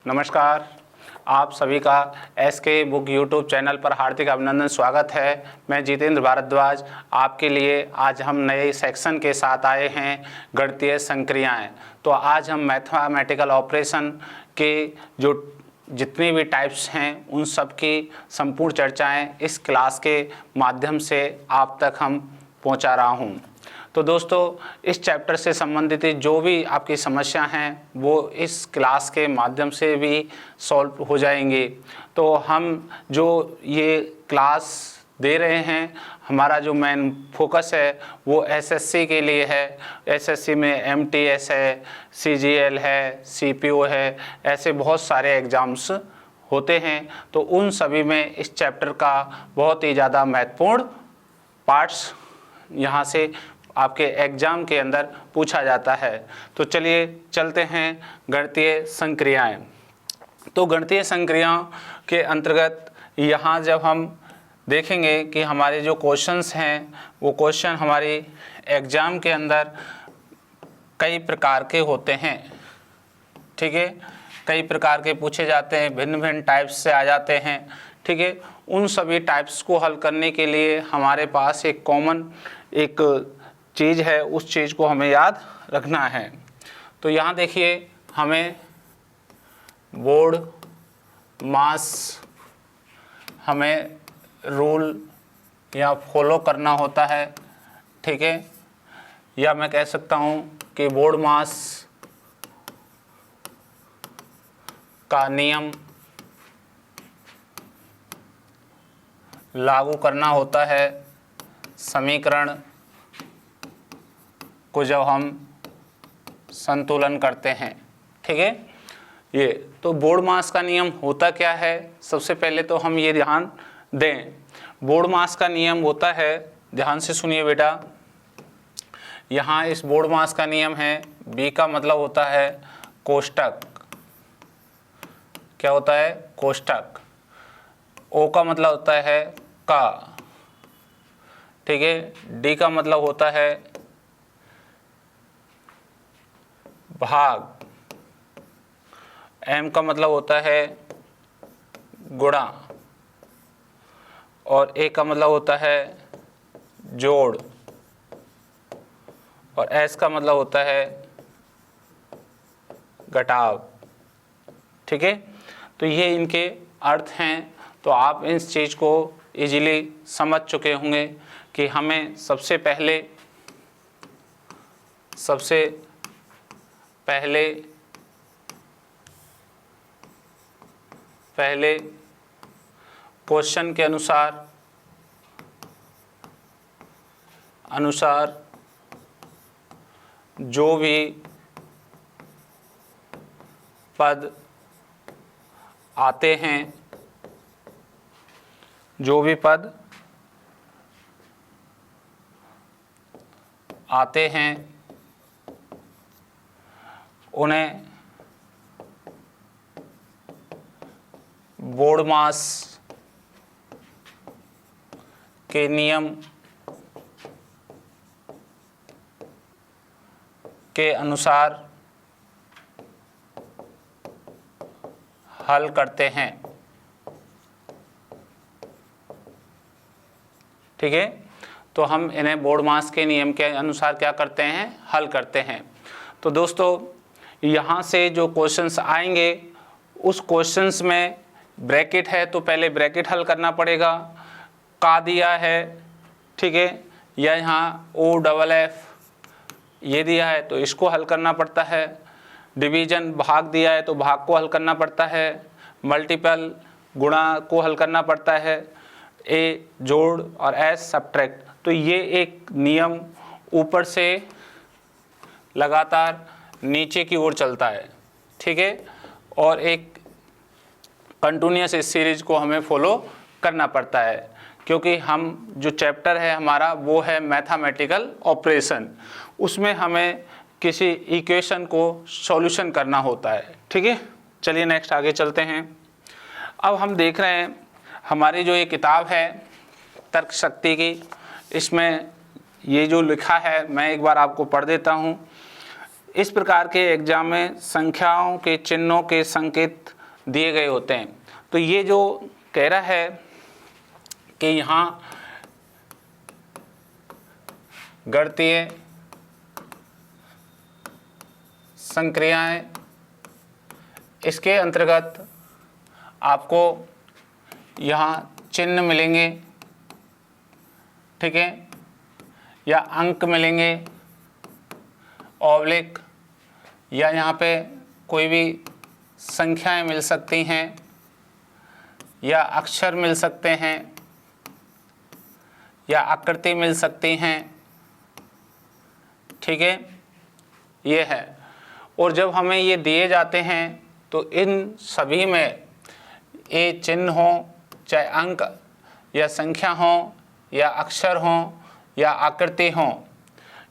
नमस्कार, आप सभी का एसके बुक यूट्यूब चैनल पर हार्दिक अभिनंदन स्वागत है। मैं जितेंद्र भारद्वाज आपके लिए आज हम नए सेक्शन के साथ आए हैं, गणितीय संक्रियाएं। तो आज हम मैथमेटिकल ऑपरेशन के जो जितने भी टाइप्स हैं उन सब की संपूर्ण चर्चाएं इस क्लास के माध्यम से आप तक हम पहुंचा रहा हूं। तो दोस्तों, इस चैप्टर से संबंधित जो भी आपकी समस्या हैं वो इस क्लास के माध्यम से भी सॉल्व हो जाएंगी। तो हम जो ये क्लास दे रहे हैं, हमारा जो मेन फोकस है वो एसएससी के लिए है। एसएससी में एमटीएस है, सीजीएल है, सीपीओ है, ऐसे बहुत सारे एग्ज़ाम्स होते हैं। तो उन सभी में इस चैप्टर का बहुत ही ज़्यादा महत्वपूर्ण पार्ट्स यहाँ से आपके एग्ज़ाम के अंदर पूछा जाता है। तो चलिए चलते हैं गणितीय संक्रियाएं। तो गणितीय संक्रियाओं के अंतर्गत यहाँ जब हम देखेंगे कि हमारे जो क्वेश्चंस हैं वो क्वेश्चन हमारे एग्ज़ाम के अंदर कई प्रकार के होते हैं। ठीक है, कई प्रकार के पूछे जाते हैं, भिन्न भिन्न टाइप्स से आ जाते हैं। ठीक है, उन सभी टाइप्स को हल करने के लिए हमारे पास एक कॉमन एक चीज़ है, उस चीज़ को हमें याद रखना है। तो यहाँ देखिए, हमें बोर्ड मास हमें रूल या फॉलो करना होता है। ठीक है, या मैं कह सकता हूँ कि बोर्ड मास का नियम लागू करना होता है समीकरण को जब हम संतुलन करते हैं। ठीक है, ये तो बोर्ड मास का नियम होता क्या है, सबसे पहले तो हम ये ध्यान दें। बोर्ड मास का नियम होता है, ध्यान से सुनिए बेटा, यहाँ इस बोर्ड मास का नियम है, बी का मतलब होता है कोष्टक। क्या होता है? कोष्टक। ओ का मतलब होता है का। ठीक है, डी का मतलब होता है भाग। एम का मतलब होता है गुणा और ए का मतलब होता है जोड़ और एस का मतलब होता है घटाव। ठीक है, तो ये इनके अर्थ हैं। तो आप इस चीज़ को इजीली समझ चुके होंगे कि हमें सबसे पहले क्वेश्चन के अनुसार जो भी पद आते हैं, उन्हें बोर्ड मास के नियम के अनुसार हल करते हैं। ठीक है, तो हम इन्हें बोर्ड मास के नियम के अनुसार क्या करते हैं? हल करते हैं। तो दोस्तों, यहाँ से जो क्वेश्चंस आएंगे उस क्वेश्चंस में ब्रैकेट है तो पहले ब्रैकेट हल करना पड़ेगा। का दिया है, ठीक है, या यहाँ ओ डबल एफ ये दिया है तो इसको हल करना पड़ता है। डिवीजन भाग दिया है तो भाग को हल करना पड़ता है। मल्टीपल गुणा को हल करना पड़ता है। ए जोड़ और एस सब्ट्रैक्ट। तो ये एक नियम ऊपर से लगातार नीचे की ओर चलता है। ठीक है, और एक कंटिन्यूअस इस सीरीज को हमें फॉलो करना पड़ता है, क्योंकि हम जो चैप्टर है हमारा वो है मैथमेटिकल ऑपरेशन। उसमें हमें किसी इक्वेशन को सॉल्यूशन करना होता है। ठीक है, चलिए नेक्स्ट आगे चलते हैं। अब हम देख रहे हैं हमारी जो ये किताब है तर्क शक्ति की, इसमें ये जो लिखा है मैं एक बार आपको पढ़ देता हूँ। इस प्रकार के एग्जाम में संख्याओं के चिन्हों के संकेत दिए गए होते हैं। तो ये जो कह रहा है कि यहाँ गणितीय संक्रियाएं, इसके अंतर्गत आपको यहाँ चिन्ह मिलेंगे, ठीक है, या अंक मिलेंगे, ऑब्लिक, या यहाँ पे कोई भी संख्याएं मिल सकती हैं, या अक्षर मिल सकते हैं, या आकृति मिल सकती हैं, ठीक है, ये है। और जब हमें ये दिए जाते हैं तो इन सभी में ये चिन्ह हो, चाहे अंक या संख्या हो, या अक्षर हो, या आकृति हो,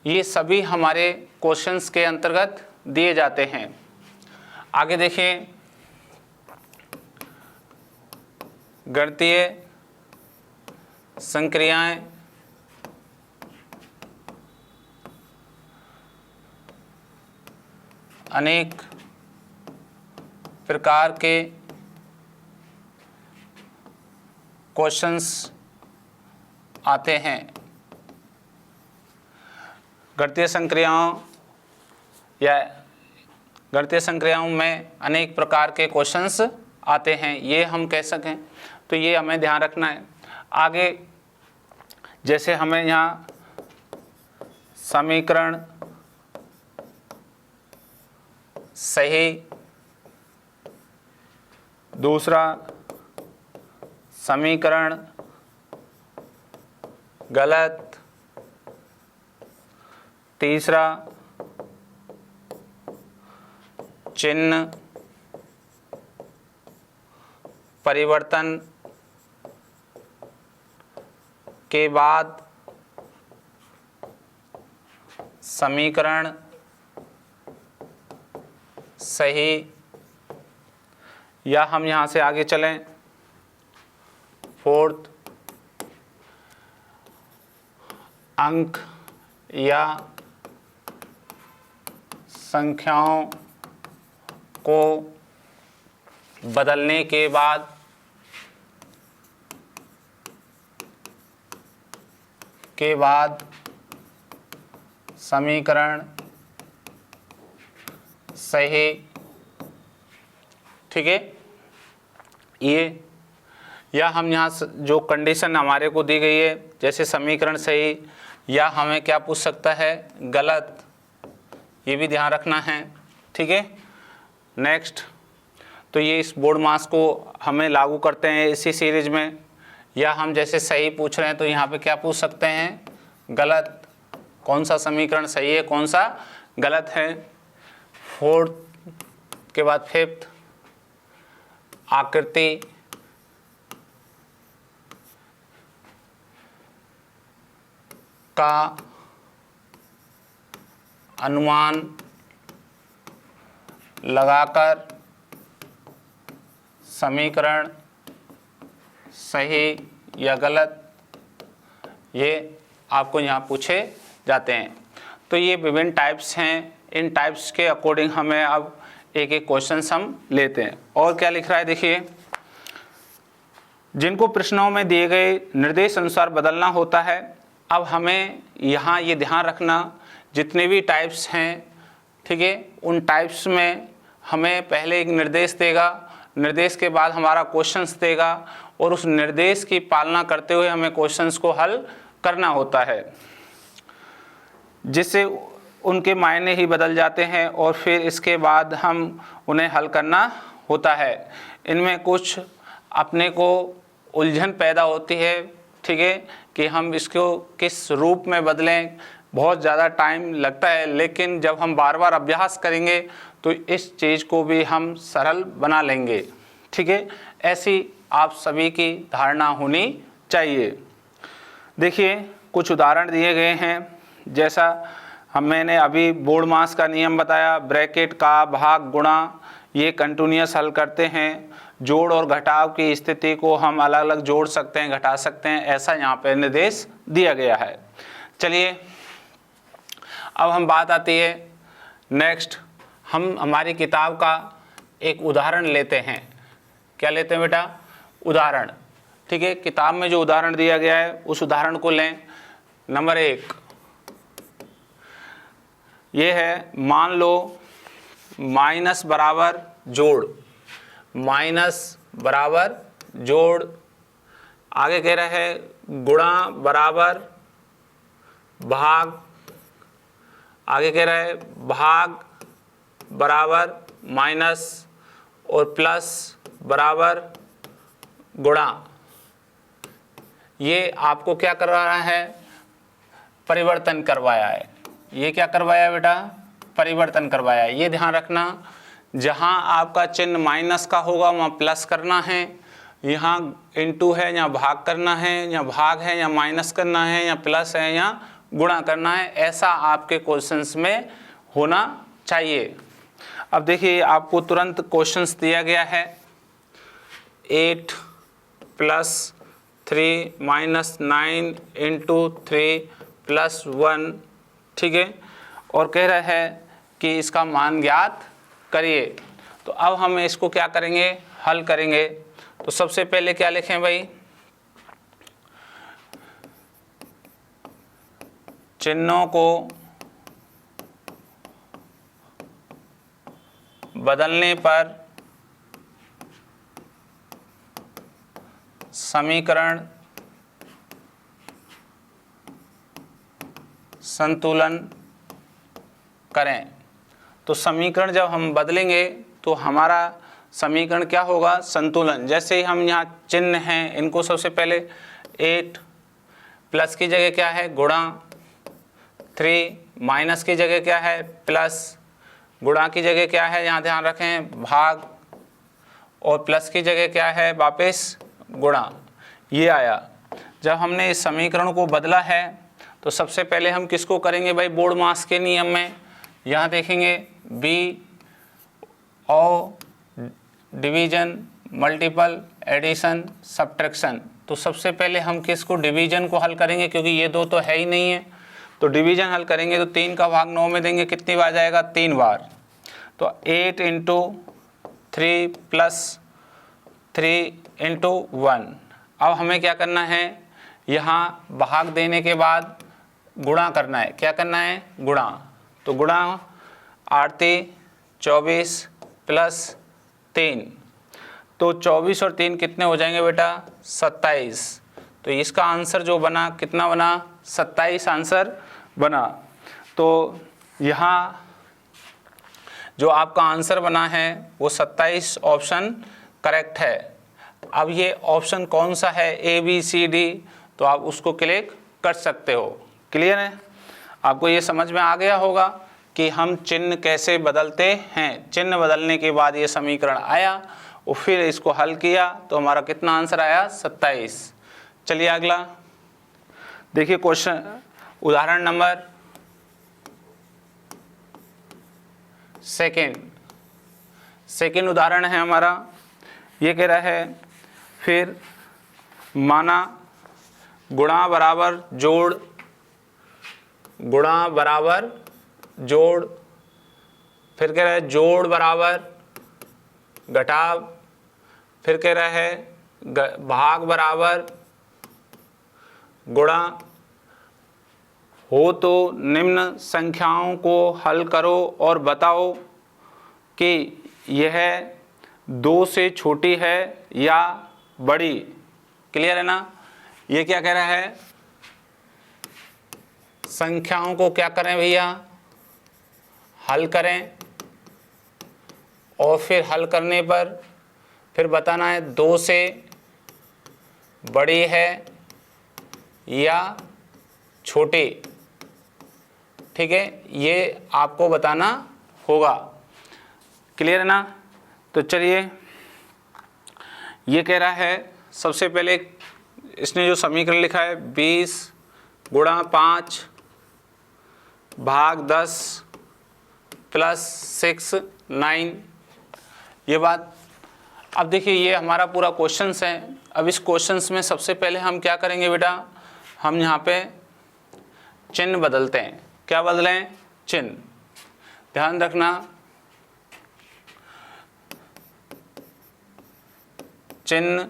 ये सभी हमारे क्वेश्चंस के अंतर्गत दिए जाते हैं। आगे देखिए, गणितीय संक्रियाएं अनेक प्रकार के क्वेश्चंस आते हैं। गणितीय संक्रियाओं में अनेक प्रकार के क्वेश्चंस आते हैं, ये हम कह सकें, तो ये हमें ध्यान रखना है। आगे जैसे हमें यहाँ समीकरण सही, दूसरा समीकरण गलत, तीसरा चिन्ह परिवर्तन के बाद समीकरण सही, या हम यहाँ से आगे चलें, फोर्थ अंक या संख्याओं को बदलने के बाद समीकरण सही, ठीक है, ये, या हम यहाँ जो कंडीशन हमारे को दी गई है, जैसे समीकरण सही, या हमें क्या पूछ सकता है, गलत, ये भी ध्यान रखना है, ठीक है। नेक्स्ट, तो ये इस बोर्ड मास को हमें लागू करते हैं इसी सीरीज में, या हम जैसे सही पूछ रहे हैं तो यहाँ पे क्या पूछ सकते हैं, गलत, कौन सा समीकरण सही है, कौन सा गलत है। फोर्थ के बाद फिफ्थ आकृति का अनुमान लगाकर समीकरण सही या गलत, ये आपको यहाँ पूछे जाते हैं। तो ये विभिन्न टाइप्स हैं, इन टाइप्स के अकॉर्डिंग हमें अब एक एक क्वेश्चन हम लेते हैं। और क्या लिख रहा है देखिए, जिनको प्रश्नों में दिए गए निर्देश अनुसार बदलना होता है। अब हमें यहाँ ये ध्यान रखना, जितने भी टाइप्स हैं, ठीक है, उन टाइप्स में हमें पहले एक निर्देश देगा, निर्देश के बाद हमारा क्वेश्चंस देगा, और उस निर्देश की पालना करते हुए हमें क्वेश्चंस को हल करना होता है, जिससे उनके मायने ही बदल जाते हैं और फिर इसके बाद हम उन्हें हल करना होता है। इनमें कुछ अपने को उलझन पैदा होती है, ठीक है, कि हम इसको किस रूप में बदलें, बहुत ज़्यादा टाइम लगता है, लेकिन जब हम बार बार अभ्यास करेंगे तो इस चीज़ को भी हम सरल बना लेंगे, ठीक है। ऐसी आप सभी की धारणा होनी चाहिए। देखिए कुछ उदाहरण दिए गए हैं, जैसा मैंने अभी बोर्ड मास का नियम बताया, ब्रैकेट का भाग गुणा, ये कंटिन्यूअस हल करते हैं। जोड़ और घटाव की स्थिति को हम अलग अलग जोड़ सकते हैं, घटा सकते हैं, ऐसा यहाँ पे निर्देश दिया गया है। चलिए अब हम बात आती है नेक्स्ट हम हमारी किताब का एक उदाहरण लेते हैं। क्या लेते हैं बेटा? उदाहरण। ठीक है, किताब में जो उदाहरण दिया गया है उस उदाहरण को लें। नंबर 1 ये है, मान लो माइनस बराबर जोड़, माइनस बराबर जोड़, आगे कह रहा है गुणा बराबर भाग, आगे कह रहा है भाग बराबर माइनस और प्लस बराबर गुणा। ये आपको क्या कर रहा है? परिवर्तन करवाया है। ये क्या करवाया बेटा? परिवर्तन करवाया है। ये ध्यान रखना, जहाँ आपका चिन्ह माइनस का होगा वहाँ प्लस करना है, यहाँ इनटू है या भाग करना है, या भाग है या माइनस करना है, या प्लस है या गुणा करना है। ऐसा आपके क्वेश्चंस में होना चाहिए। अब देखिए आपको तुरंत क्वेश्चंस दिया गया है, 8 + 3 - 9 × 3 + 1, ठीक है, और कह रहा है कि इसका मान ज्ञात करिए। तो अब हम इसको क्या करेंगे? हल करेंगे। तो सबसे पहले क्या लिखें भाई? चिन्हों को बदलने पर समीकरण संतुलन करें। तो समीकरण जब हम बदलेंगे तो हमारा समीकरण क्या होगा? संतुलन। जैसे ही हम यहाँ चिन्ह हैं इनको सबसे पहले 8 प्लस की जगह क्या है? गुणा, 3 माइनस की जगह क्या है? प्लस, गुणा की जगह क्या है? यहाँ ध्यान रखें भाग, और प्लस की जगह क्या है? वापस गुणा। ये आया। जब हमने इस समीकरण को बदला है तो सबसे पहले हम किसको करेंगे भाई? बोर्ड मास के नियम में यहाँ देखेंगे बी और डिवीजन, मल्टीपल, एडिशन, सब्ट्रैक्शन। तो सबसे पहले हम किसको? डिवीजन को हल करेंगे, क्योंकि ये दो तो है ही नहीं है। तो डिवीजन हल करेंगे तो 3 का भाग 9 में देंगे, कितनी बार जाएगा? 3 बार। तो 8 × 3 + 3 × 1। अब हमें क्या करना है? यहाँ भाग देने के बाद गुणा करना है। क्या करना है? गुणा। तो गुणा 8 × 24 + 3। तो 24 और 3 कितने हो जाएंगे बेटा? 27। तो इसका आंसर जो बना कितना बना? 27 आंसर बना। तो यहाँ जो आपका आंसर बना है वो 27 ऑप्शन करेक्ट है। अब ये ऑप्शन कौन सा है? A, B, C, D। तो आप उसको क्लिक कर सकते हो। क्लियर है? आपको ये समझ में आ गया होगा कि हम चिन्ह कैसे बदलते हैं। चिन्ह बदलने के बाद ये समीकरण आया और फिर इसको हल किया तो हमारा कितना आंसर आया? 27। चलिए अगला देखिए क्वेश्चन, उदाहरण नंबर सेकेंड उदाहरण है हमारा। ये कह रहा है, फिर माना गुणा बराबर जोड़, गुणा बराबर जोड़, फिर कह रहा है जोड़ बराबर घटाव, फिर कह रहा है भाग बराबर गुणा हो तो निम्न संख्याओं को हल करो और बताओ कि यह 2 से छोटी है या बड़ी। क्लियर है ना? ये क्या कह रहा है? संख्याओं को क्या करें भैया? हल करें, और फिर हल करने पर फिर बताना है 2 से बड़ी है या छोटी। ठीक है, ये आपको बताना होगा। क्लियर है ना? तो चलिए, ये कह रहा है सबसे पहले इसने जो समीकरण लिखा है 20 × 5 भाग 10 + 6 9, ये बात। अब देखिए ये हमारा पूरा क्वेश्चंस है। अब इस क्वेश्चंस में सबसे पहले हम क्या करेंगे बेटा? हम यहाँ पे चिन्ह बदलते हैं। क्या बदलें? चिन्ह। ध्यान रखना, चिन्ह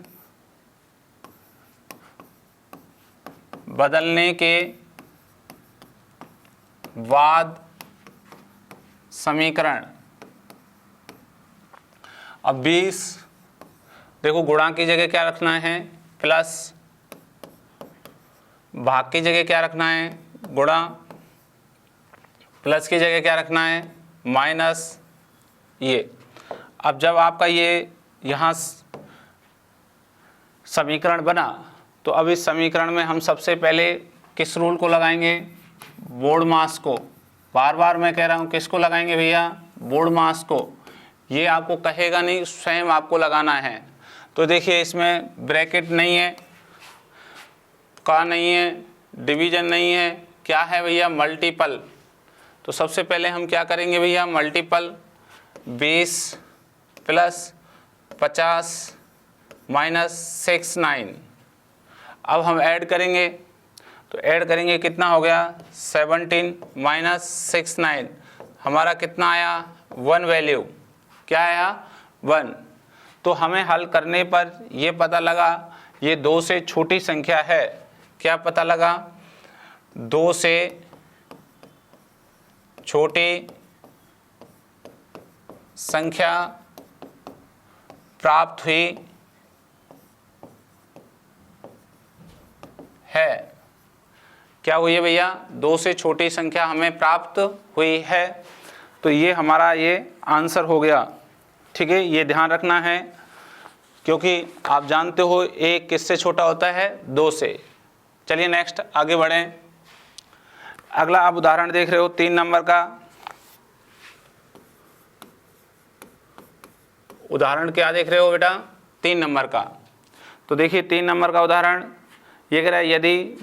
बदलने के बाद समीकरण। अब 20, देखो गुणा की जगह क्या रखना है, प्लस, भाग की जगह क्या रखना है, गुणा, प्लस की जगह क्या रखना है, माइनस। ये अब जब आपका ये यहाँ समीकरण बना, तो अब इस समीकरण में हम सबसे पहले किस रूल को लगाएंगे, बोर्ड मास को। बार बार मैं कह रहा हूँ किसको लगाएंगे भैया, बोर्ड मास को। ये आपको कहेगा नहीं, स्वयं आपको लगाना है। तो देखिए इसमें ब्रैकेट नहीं है, का नहीं है, डिवीजन नहीं है, क्या है भैया, मल्टीपल। तो सबसे पहले हम क्या करेंगे भैया, मल्टीपल 20 प्लस 50 माइनस 69। अब हम ऐड करेंगे, तो ऐड करेंगे कितना हो गया, 17 माइनस 69, हमारा कितना आया, 1 वैल्यू, क्या आया, 1। तो हमें हल करने पर ये पता लगा ये 2 से छोटी संख्या है। क्या पता लगा, 2 से छोटी संख्या प्राप्त हुई है। क्या हुई है भैया, 2 से छोटी संख्या हमें प्राप्त हुई है। तो ये हमारा ये आंसर हो गया। ठीक है, ये ध्यान रखना है, क्योंकि आप जानते हो एक किससे छोटा होता है, 2 से। चलिए नेक्स्ट आगे बढ़ें। अगला आप उदाहरण देख रहे हो 3 नंबर का। उदाहरण क्या देख रहे हो बेटा, 3 नंबर का। तो देखिए 3 नंबर का उदाहरण ये कह रहा है, यदि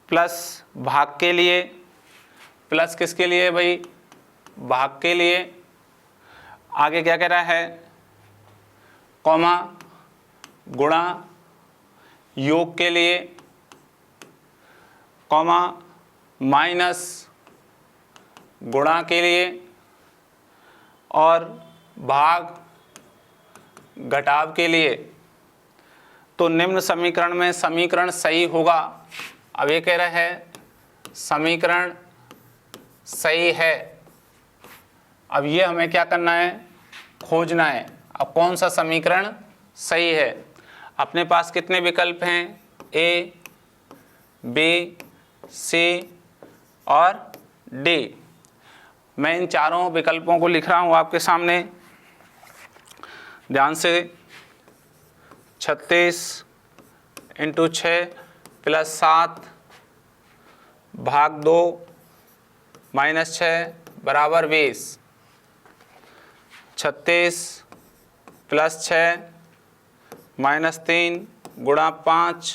प्लस भाग के लिए, प्लस किसके लिए भाई, भाग के लिए, आगे क्या कह रहा है, कॉमा, गुणा योग के लिए, कॉमा, माइनस गुणा के लिए, और भाग घटाव के लिए। तो निम्न समीकरण में समीकरण सही होगा। अब ये कह रहा है समीकरण सही है। अब ये हमें क्या करना है, खोजना है। अब कौन सा समीकरण सही है। अपने पास कितने विकल्प हैं, ए, बी, सी और डी। मैं इन चारों विकल्पों को लिख रहा हूँ आपके सामने, ध्यान से। 36 × 6 प्लस 7 भाग 2 माइनस 6 बराबर 20। 36 प्लस 6 माइनस 3 गुणा 5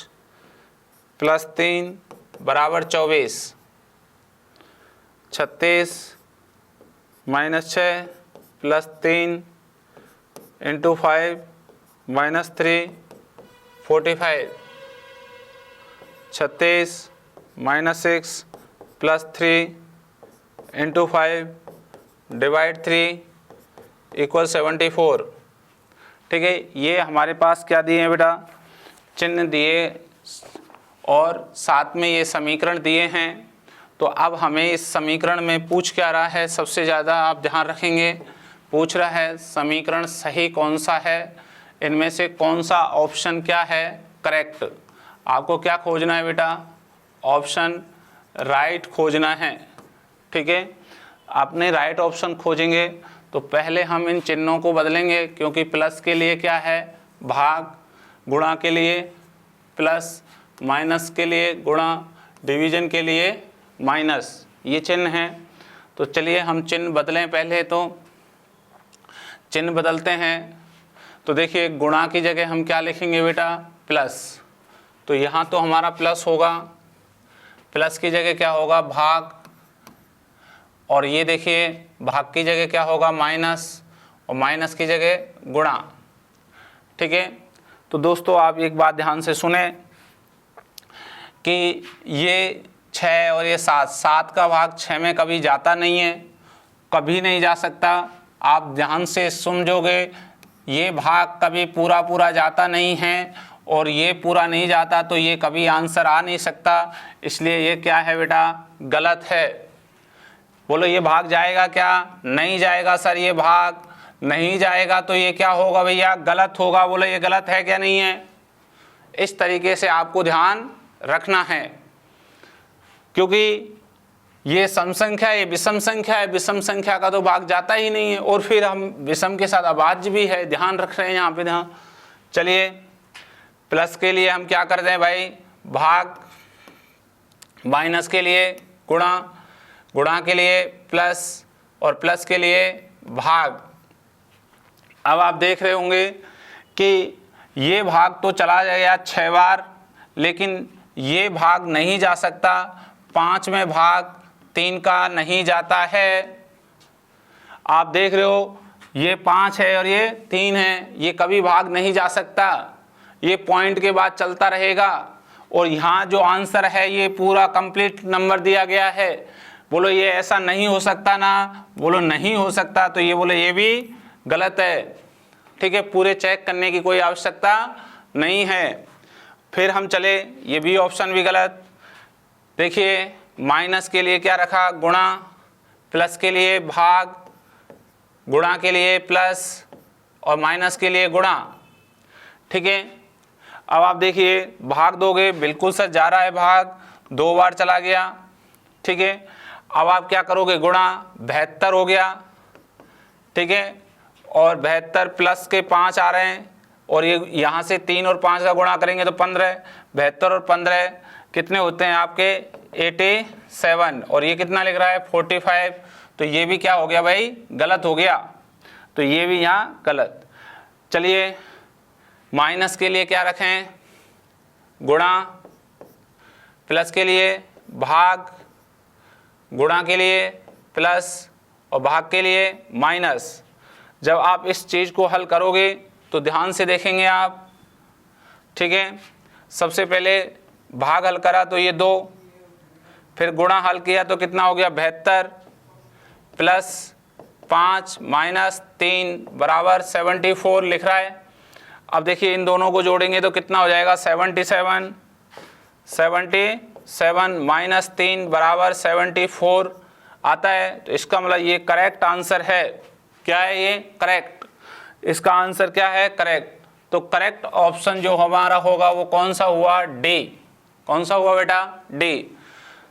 प्लस 3 बराबर 24। 36 minus 6 plus 3 × 5 minus 3 45। 36 minus 6 plus 3 × 5 divide 3 equal 74। ठीक है, ये हमारे पास क्या दिए हैं बेटा, चिन्ह दिए और साथ में ये समीकरण दिए हैं। तो अब हमें इस समीकरण में पूछ क्या रहा है, सबसे ज़्यादा आप ध्यान रखेंगे, पूछ रहा है समीकरण सही कौन सा है, इनमें से कौन सा ऑप्शन क्या है करेक्ट। आपको क्या खोजना है बेटा, ऑप्शन राइट खोजना है। ठीक है, आपने राइट ऑप्शन खोजेंगे तो पहले हम इन चिन्हों को बदलेंगे, क्योंकि प्लस के लिए क्या है भाग, गुणा के लिए प्लस, माइनस के लिए गुणा, डिवीजन के लिए माइनस, ये चिन्ह हैं। तो चलिए हम चिन्ह बदलें। पहले तो चिन्ह बदलते हैं। तो देखिए गुणा की जगह हम क्या लिखेंगे बेटा, प्लस। तो यहाँ तो हमारा प्लस होगा, प्लस की जगह क्या होगा भाग, और ये देखिए भाग की जगह क्या होगा माइनस, और माइनस की जगह गुणा। ठीक है, तो दोस्तों आप एक बात ध्यान से सुने कि ये 6 और ये 7, 7 का भाग 6 में कभी जाता नहीं है। कभी नहीं जा सकता। आप ध्यान से समझोगे, ये भाग कभी पूरा पूरा जाता नहीं है और ये पूरा नहीं जाता, तो ये कभी आंसर आ नहीं सकता। इसलिए ये क्या है बेटा, गलत है। बोलो ये भाग जाएगा क्या? नहीं जाएगा सर, ये भाग नहीं जाएगा, तो ये क्या होगा भैया, गलत होगा। बोलो ये गलत है क्या नहीं है? इस तरीके से आपको ध्यान रखना है, क्योंकि ये सम संख्या, ये विषम संख्या है, विषम संख्या का तो भाग जाता ही नहीं है, और फिर हम विषम के साथ अभाज्य भी है, ध्यान रख रहे हैं यहाँ पे ध्यान। चलिए प्लस के लिए हम क्या कर दें भाई, भाग, माइनस के लिए गुणा, गुणा के लिए प्लस, और प्लस के लिए भाग। अब आप देख रहे होंगे कि ये भाग तो चला जाएगा 6 बार, लेकिन ये भाग नहीं जा सकता। 5 में भाग 3 का नहीं जाता है। आप देख रहे हो ये 5 है और ये 3 है, ये कभी भाग नहीं जा सकता, ये पॉइंट के बाद चलता रहेगा। और यहाँ जो आंसर है ये पूरा कंप्लीट नंबर दिया गया है। बोलो ये ऐसा नहीं हो सकता ना, बोलो नहीं हो सकता, तो ये बोलो ये भी गलत है। ठीक है, पूरे चेक करने की कोई आवश्यकता नहीं है। फिर हम चले, ये भी ऑप्शन भी गलत। देखिए माइनस के लिए क्या रखा, गुणा, प्लस के लिए भाग, गुणा के लिए प्लस, और माइनस के लिए गुणा। ठीक है, अब आप देखिए भाग दोगे, बिल्कुल सर जा रहा है भाग, 2 बार चला गया। ठीक है, अब आप क्या करोगे, गुणा, 72 हो गया। ठीक है, और 72 प्लस के 5 आ रहे हैं, और ये यहाँ से 3 और 5 का गुणा करेंगे तो 15, 72 और 15 कितने होते हैं आपके 87, और ये कितना लिख रहा है 45, तो ये भी क्या हो गया भाई, गलत हो गया। तो ये भी यहाँ गलत। चलिए माइनस के लिए क्या रखें, गुणा, प्लस के लिए भाग, गुणा के लिए प्लस, और भाग के लिए माइनस। जब आप इस चीज़ को हल करोगे तो ध्यान से देखेंगे आप। ठीक है, सबसे पहले भाग हल करा तो ये 2, फिर गुणा हल किया तो कितना हो गया 72, प्लस 5 माइनस 3 बराबर 74 लिख रहा है। अब देखिए इन दोनों को जोड़ेंगे तो कितना हो जाएगा 77, 77 माइनस 3 बराबर 74 आता है। तो इसका मतलब ये करेक्ट आंसर है। क्या है ये, करेक्ट। इसका आंसर क्या है, करेक्ट। तो करेक्ट ऑप्शन जो हमारा होगा वो कौन सा हुआ, डी। कौन सा हुआ बेटा, डी।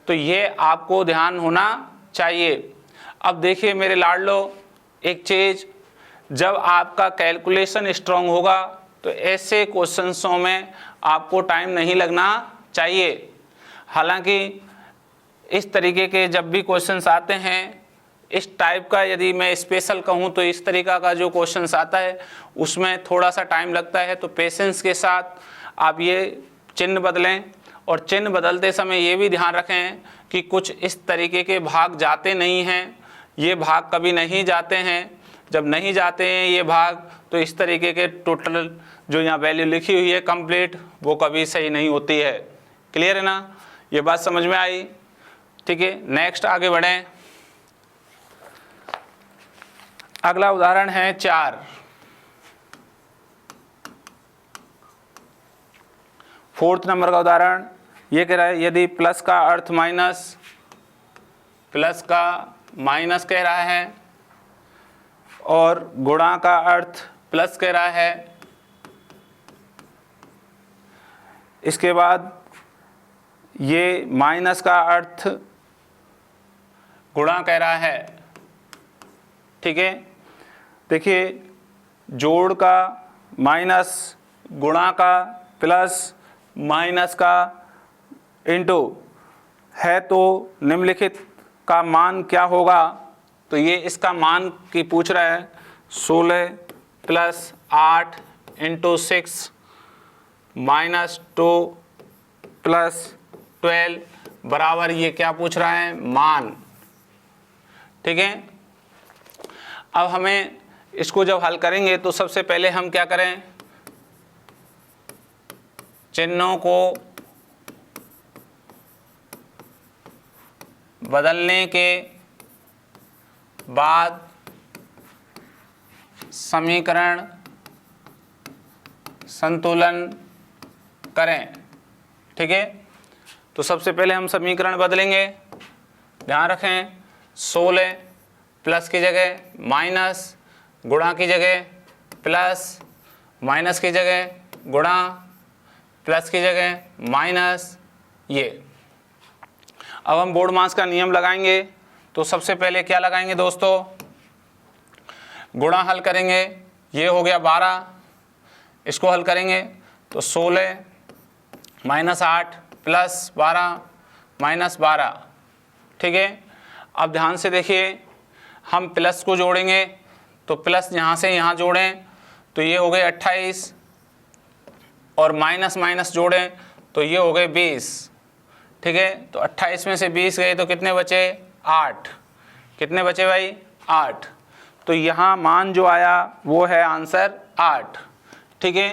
तो ये आपको ध्यान होना चाहिए। अब देखिए मेरे लाडलो, एक चीज़, जब आपका कैलकुलेशन स्ट्रांग होगा तो ऐसे क्वेश्चंसों में आपको टाइम नहीं लगना चाहिए। हालांकि इस तरीके के जब भी क्वेश्चंस आते हैं, इस टाइप का यदि मैं स्पेशल कहूँ तो इस तरीका का जो क्वेश्चंस आता है उसमें थोड़ा सा टाइम लगता है। तो पेशेंस के साथ आप ये चिन्ह बदलें, और चिन्ह बदलते समय ये भी ध्यान रखें कि कुछ इस तरीके के भाग जाते नहीं हैं, ये भाग कभी नहीं जाते हैं। जब नहीं जाते हैं ये भाग, तो इस तरीके के टोटल जो यहाँ वैल्यू लिखी हुई है कंप्लीट, वो कभी सही नहीं होती है। क्लियर है ना, ये बात समझ में आई? ठीक है, नेक्स्ट आगे बढ़ें। अगला उदाहरण है 4। 4th नंबर का उदाहरण ये कह रहा है, यदि प्लस का अर्थ माइनस, प्लस का माइनस कह रहा है, और गुणा का अर्थ प्लस कह रहा है। इसके बाद ये माइनस का अर्थ गुणा कह रहा है। ठीक है, देखिए जोड़ का माइनस, गुणा का प्लस, माइनस का इंटू है, तो निम्नलिखित का मान क्या होगा। तो ये इसका मान की पूछ रहा है, 16 प्लस 8 इंटू 6 माइनस 2 प्लस 12 बराबर, ये क्या पूछ रहा है, मान। ठीक है, अब हमें इसको जब हल करेंगे तो सबसे पहले हम क्या करें, चिन्हों को बदलने के बाद समीकरण संतुलन करें। ठीक है, तो सबसे पहले हम समीकरण बदलेंगे। ध्यान रखें 16 प्लस की जगह माइनस, गुणा की जगह प्लस, माइनस की जगह गुणा, प्लस की जगह माइनस। ये अब हम बोर्ड का नियम लगाएंगे। तो सबसे पहले क्या लगाएंगे दोस्तों, गुणा हल करेंगे। ये हो गया 12, इसको हल करेंगे तो 16 माइनस 8 प्लस 12 माइनस 12। ठीक है, अब ध्यान से देखिए, हम प्लस को जोड़ेंगे तो प्लस यहाँ से यहाँ जोड़ें तो ये हो गए 28, और माइनस माइनस जोड़ें तो ये हो गए 20। ठीक है, तो 28 में से 20 गए तो कितने बचे, 8। कितने बचे भाई, 8। तो यहाँ मान जो आया वो है आंसर 8। ठीक है,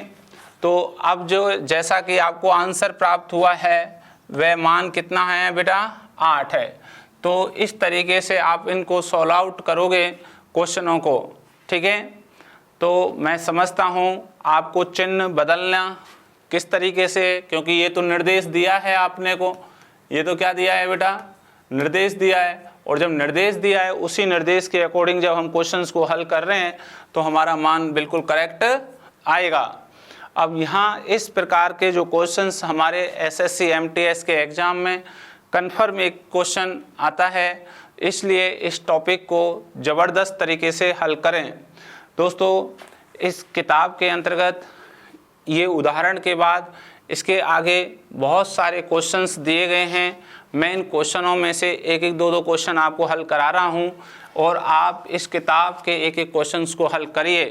तो अब जो जैसा कि आपको आंसर प्राप्त हुआ है वह मान कितना है बेटा, 8 है। तो इस तरीके से आप इनको सॉल्व आउट करोगे क्वेश्चनों को। ठीक है, तो मैं समझता हूँ आपको चिन्ह बदलना किस तरीके से, क्योंकि ये तो निर्देश दिया है आपने को, ये तो क्या दिया है बेटा, निर्देश दिया है। और जब निर्देश दिया है उसी निर्देश के अकॉर्डिंग जब हम क्वेश्चंस को हल कर रहे हैं तो हमारा मान बिल्कुल करेक्ट आएगा। अब यहाँ इस प्रकार के जो क्वेश्चंस हमारे एसएससी एमटीएस के एग्ज़ाम में कन्फर्म एक क्वेश्चन आता है, इसलिए इस टॉपिक को ज़बरदस्त तरीके से हल करें। दोस्तों, इस किताब के अंतर्गत ये उदाहरण के बाद इसके आगे बहुत सारे क्वेश्चंस दिए गए हैं। मैं इन क्वेश्चनों में से एक एक दो क्वेश्चन आपको हल करा रहा हूं और आप इस किताब के एक एक क्वेश्चंस को हल करिए।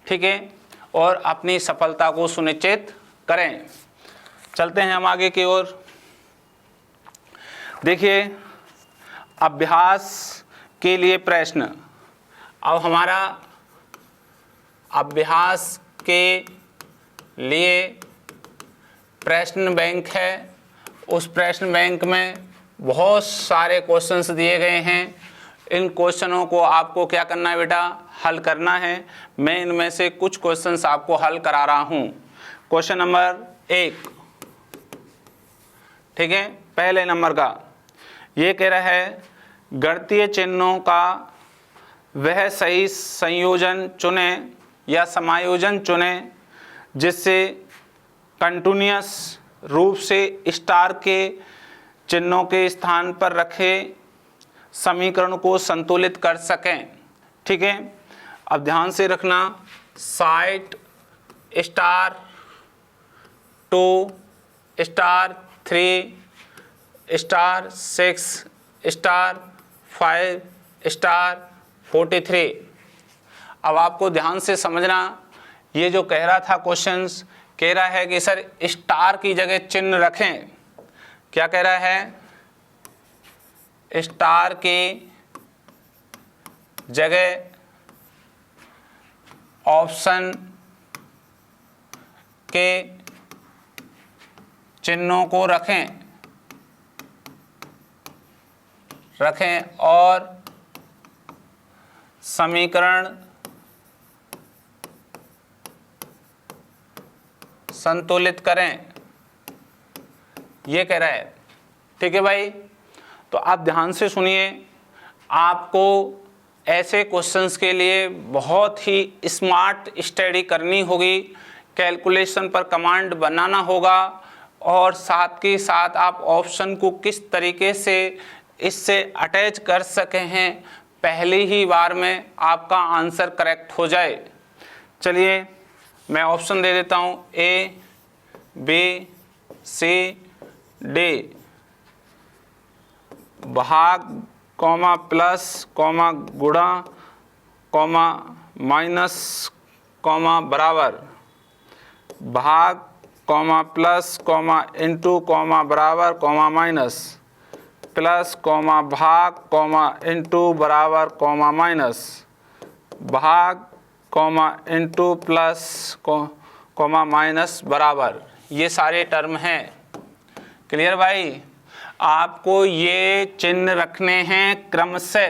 ठीक है, और अपनी सफलता को सुनिश्चित करें। चलते हैं हम आगे की ओर। देखिए, अभ्यास के लिए प्रश्न। अब हमारा अभ्यास के लिए प्रश्न बैंक है। उस प्रश्न बैंक में बहुत सारे क्वेश्चंस दिए गए हैं। इन क्वेश्चनों को आपको क्या करना है बेटा, हल करना है। मैं इनमें से कुछ क्वेश्चंस आपको हल करा रहा हूँ। क्वेश्चन नंबर 1, ठीक है, पहले नंबर का ये कह रहा है, गणितीय चिन्हों का वह सही संयोजन चुने या समायोजन चुने जिससे कंटिन्यूअस रूप से स्टार के चिन्हों के स्थान पर रखे समीकरण को संतुलित कर सकें। ठीक है, अब ध्यान से रखना, site star 2 star 3 star 6 star 5 star 43। अब आपको ध्यान से समझना, ये जो कह रहा था क्वेश्चंस, कह रहा है कि सर स्टार की जगह चिन्ह रखें। क्या कह रहा है, स्टार की जगह ऑप्शन के चिन्हों को रखें और समीकरण संतुलित करें, ये कह रहा है। ठीक है भाई, तो आप ध्यान से सुनिए। आपको ऐसे क्वेश्चंस के लिए बहुत ही स्मार्ट स्टडी करनी होगी, कैलकुलेशन पर कमांड बनाना होगा, और साथ के साथ आप ऑप्शन को किस तरीके से इससे अटैच कर सके हैं, पहली ही बार में आपका आंसर करेक्ट हो जाए। चलिए मैं ऑप्शन दे देता हूँ, ए बी सी डी, भाग कॉमा प्लस कॉमा गुणा कॉमा माइनस कॉमा बराबर, भाग comma plus comma into comma बराबर कॉमा माइनस, प्लस कॉमा भाग कॉमा इंटू बराबर कॉमा माइनस, भाग comma into plus comma minus बराबर। ये सारे टर्म हैं। क्लियर भाई, आपको ये चिन्ह रखने हैं क्रम से।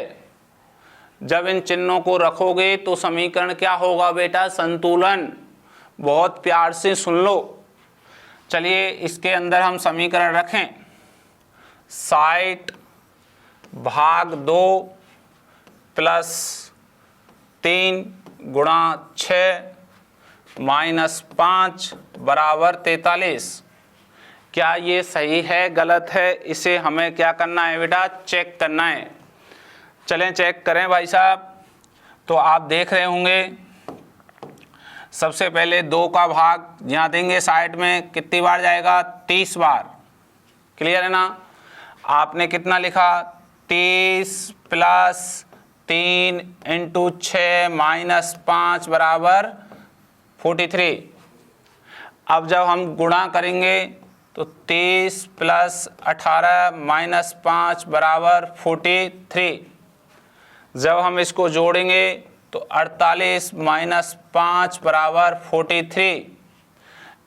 जब इन चिन्हों को रखोगे तो समीकरण क्या होगा बेटा, संतुलन। बहुत प्यार से सुन लो। चलिए इसके अंदर हम समीकरण रखें, 60/2 प्लस 3 गुणा 6 माइनस 5 बराबर 43। क्या ये सही है गलत है, इसे हमें क्या करना है बेटा, चेक करना है। चलें चेक करें भाई साहब। तो आप देख रहे होंगे सबसे पहले 2 का भाग यहाँ देंगे, साइड में कितनी बार जाएगा, 30 बार। क्लियर है ना। आपने कितना लिखा, 30 प्लस 3 इंटू 6 माइनस 5 बराबर 43। अब जब हम गुणा करेंगे तो 30 प्लस 18 माइनस 5 बराबर 43। जब हम इसको जोड़ेंगे तो 48 माइनस 5 बराबर 43।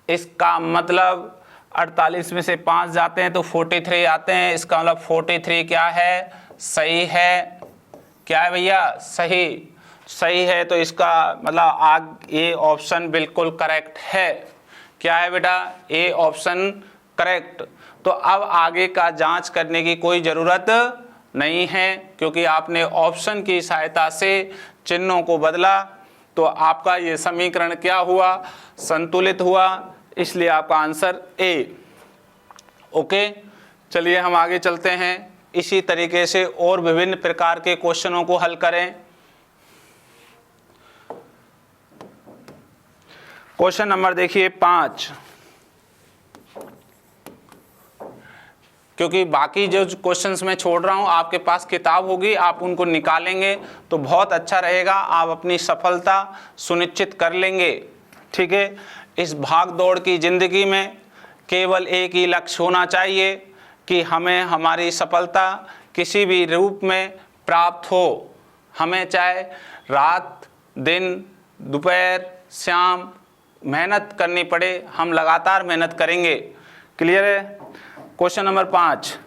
इसका मतलब 48 में से 5 जाते हैं तो 43 आते हैं। इसका मतलब 43 क्या है, सही है। क्या है भैया, सही। सही है तो इसका मतलब ए ऑप्शन बिल्कुल करेक्ट है। क्या है बेटा, ए ऑप्शन करेक्ट। तो अब आगे का जांच करने की कोई ज़रूरत नहीं है, क्योंकि आपने ऑप्शन की सहायता से चिन्हों को बदला तो आपका ये समीकरण क्या हुआ, संतुलित हुआ। इसलिए आपका आंसर ए। ओके, चलिए हम आगे चलते हैं। इसी तरीके से और विभिन्न प्रकार के क्वेश्चनों को हल करें। क्वेश्चन नंबर देखिए 5। क्योंकि बाकी जो क्वेश्चंस मैं छोड़ रहा हूं, आपके पास किताब होगी, आप उनको निकालेंगे तो बहुत अच्छा रहेगा, आप अपनी सफलता सुनिश्चित कर लेंगे। ठीक है। इस भाग दौड़ की ज़िंदगी में केवल एक ही लक्ष्य होना चाहिए कि हमें हमारी सफलता किसी भी रूप में प्राप्त हो। हमें चाहे रात दिन दोपहर शाम मेहनत करनी पड़े, हम लगातार मेहनत करेंगे। क्लियर है। क्वेश्चन नंबर 5,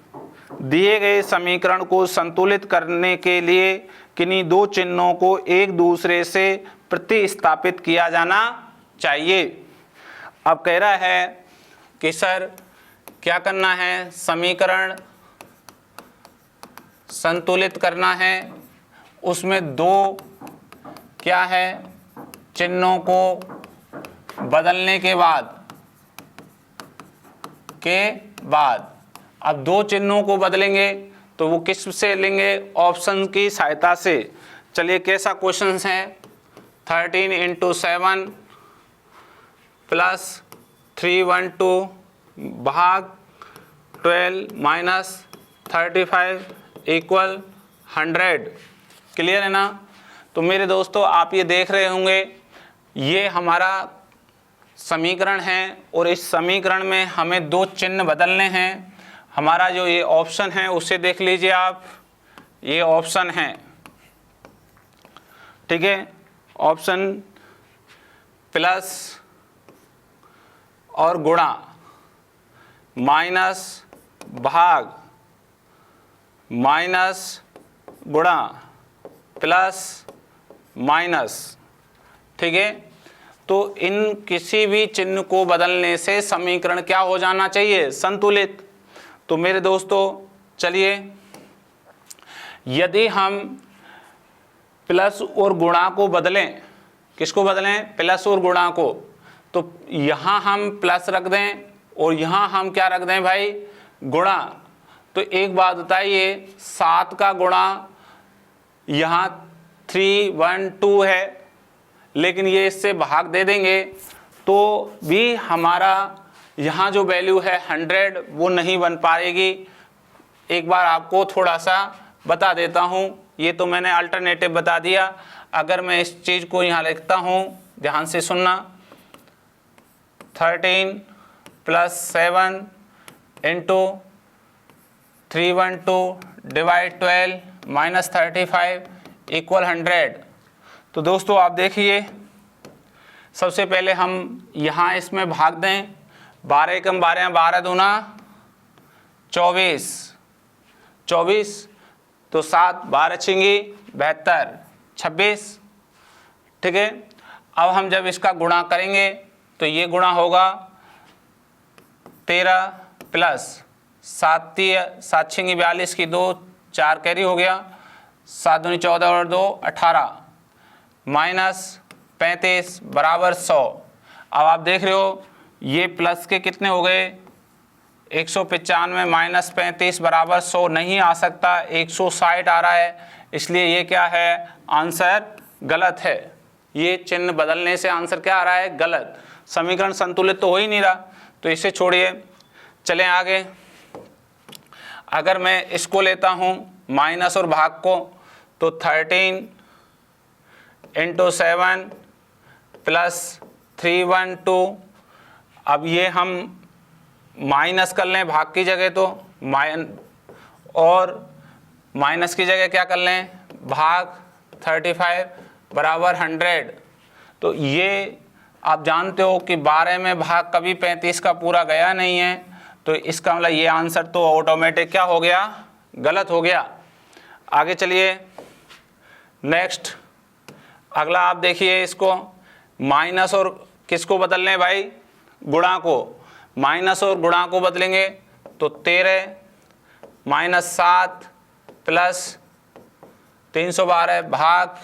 दिए गए समीकरण को संतुलित करने के लिए किन्हीं 2 चिन्हों को एक दूसरे से प्रतिस्थापित किया जाना चाहिए। अब कह रहा है कि सर क्या करना है, समीकरण संतुलित करना है, उसमें 2 क्या है, चिन्हों को बदलने के बाद अब 2 चिन्हों को बदलेंगे तो वो किस से लेंगे, ऑप्शन की सहायता से। चलिए कैसा क्वेश्चन है, 13 इंटू 7 प्लस 312 भाग 12 माइनस 35 इक्वल 100। क्लियर है ना। तो मेरे दोस्तों आप ये देख रहे होंगे, ये हमारा समीकरण है और इस समीकरण में हमें 2 चिन्ह बदलने हैं। हमारा जो ये ऑप्शन है उसे देख लीजिए आप, ये ऑप्शन है। ठीक है। ऑप्शन प्लस और गुणा, माइनस भाग माइनस गुणा प्लस माइनस। ठीक है। तो इन किसी भी चिन्ह को बदलने से समीकरण क्या हो जाना चाहिए, संतुलित। तो मेरे दोस्तों चलिए, यदि हम प्लस और गुणा को बदलें, किसको बदलें, प्लस और गुणा को, तो यहाँ हम प्लस रख दें और यहाँ हम क्या रख दें भाई, गुणा। तो एक बात बताइए, 7 का गुणा यहाँ 312 है, लेकिन ये इससे भाग दे देंगे तो भी हमारा यहाँ जो वैल्यू है 100 वो नहीं बन पाएगी। एक बार आपको थोड़ा सा बता देता हूँ, ये तो मैंने अल्टरनेटिव बता दिया। अगर मैं इस चीज़ को यहाँ लिखता हूँ, ध्यान से सुनना, 13 plus 7 into 312 divide 12 minus 35 equal 100। तो दोस्तों आप देखिए, सबसे पहले हम यहाँ इसमें भाग दें, 12 एकम 12, 12 दूना 24, तो 7 12 छिंगी 72, 26, ठीक है। अब हम जब इसका गुणा करेंगे तो ये गुणा होगा 13 प्लस 7 6 42 की 2 4 कैरी हो गया, 7 दूनी 14 और 2 18 माइनस 35 बराबर 100। अब आप देख रहे हो ये प्लस के कितने हो गए 195 माइनस 35 बराबर 100 नहीं आ सकता, 160 आ रहा है, इसलिए ये क्या है आंसर गलत है। ये चिन्ह बदलने से आंसर क्या आ रहा है गलत। समीकरण संतुलित तो हो ही नहीं रहा, तो इसे छोड़िए, चलें आगे। अगर मैं इसको लेता हूँ माइनस और भाग को तो 13 × 7 प्लस 312। अब ये हम माइनस कर लें भाग की जगह तो और माइनस की जगह क्या कर लें भाग, 35 बराबर 100। तो ये आप जानते हो कि 12 में भाग कभी 35 का पूरा गया नहीं है, तो इसका मतलब ये आंसर तो ऑटोमेटिक क्या हो गया गलत हो गया। आगे चलिए नेक्स्ट, अगला आप देखिए इसको, माइनस और किसको बदल लें भाई गुणा को, माइनस और गुणा को बदलेंगे तो 13 माइनस 7 प्लस 312 भाग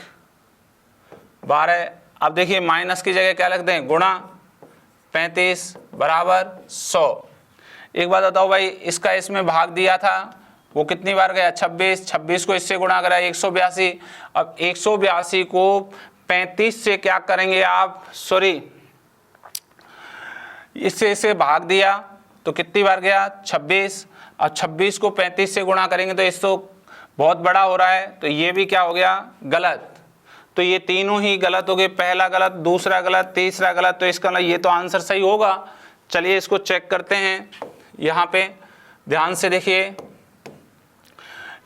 12। अब देखिए माइनस की जगह क्या लिख दें गुणा, 35 बराबर 100। एक बात बताओ भाई, इसका इसमें भाग दिया था वो कितनी बार गया 26, 26 को इससे गुणा करा 182। अब 182 को 35 से क्या करेंगे आप, सॉरी इससे भाग दिया तो कितनी बार गया 26। अब 26 को 35 से गुणा करेंगे तो इसको बहुत बड़ा हो रहा है, तो ये भी क्या हो गया गलत। तो ये तीनों ही गलत हो गए, पहला गलत, दूसरा गलत, तीसरा गलत, तो इसका ये तो आंसर सही होगा। चलिए इसको चेक करते हैं, यहाँ पे ध्यान से देखिए,